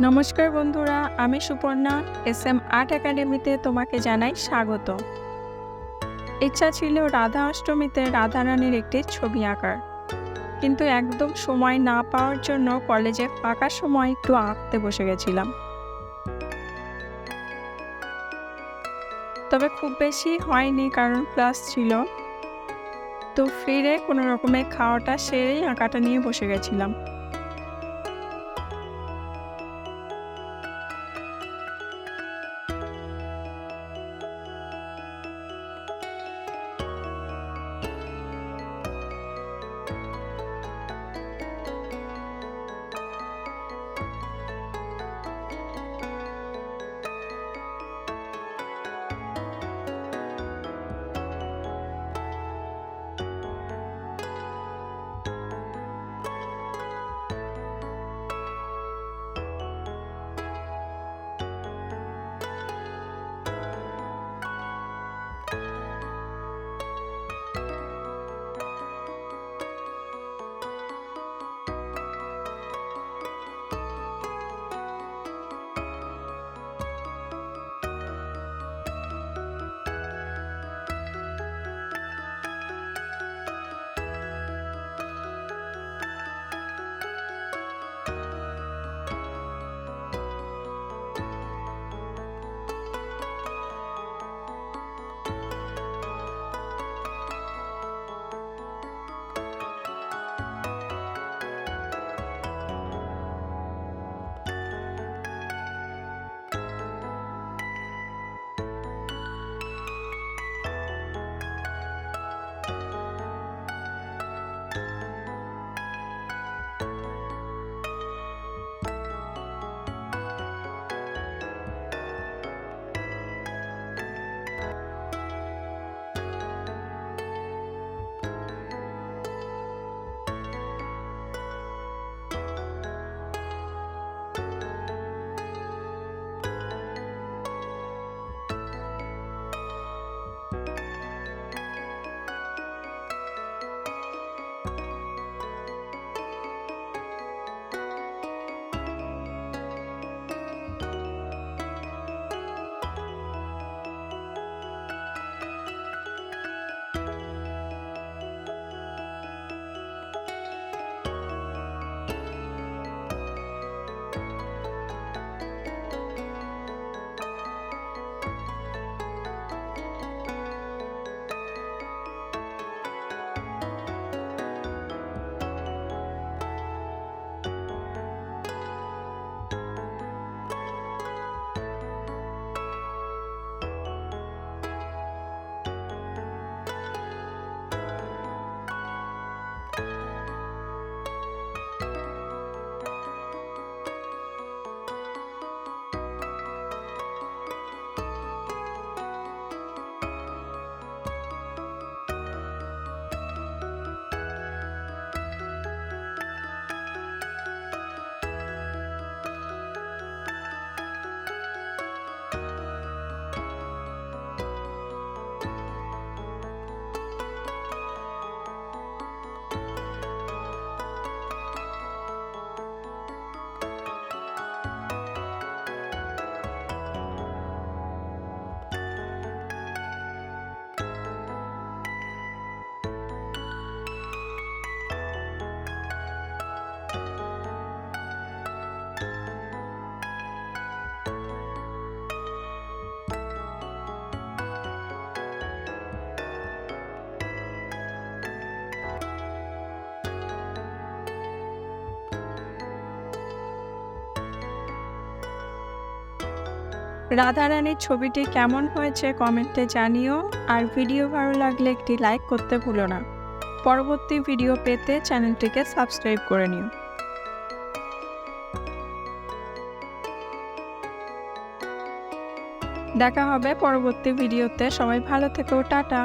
নমস্কার বন্ধুরা, আমি সুপর্ণা SM আর্ট একাডেমিতে তোমাকে জানাই স্বাগত। ইচ্ছা ছিল রাধা অষ্টমীতে রাধারানীর একটি ছবি আঁকার, কিন্তু একদম সময় না পাওয়ার জন্য কলেজে ফাঁকা সময় একটু আঁকতে বসে গেছিলাম। তবে খুব বেশি হয়নি কারণ ক্লাস ছিল, তো ফিরে কোনো রকমে খাওয়াটা সেরেই আঁকাটা নিয়ে বসে গেছিলাম। রাধারানীর ছবিটি কেমন হয়েছে কমেন্টে জানিও, আর ভিডিও ভালো লাগলে একটি লাইক করতে ভুলো না। পরবর্তী ভিডিও পেতে চ্যানেলটিকে সাবস্ক্রাইব করে নিও। দেখা হবে পরবর্তী ভিডিওতে। সবাই ভালো থেকো, টাটা।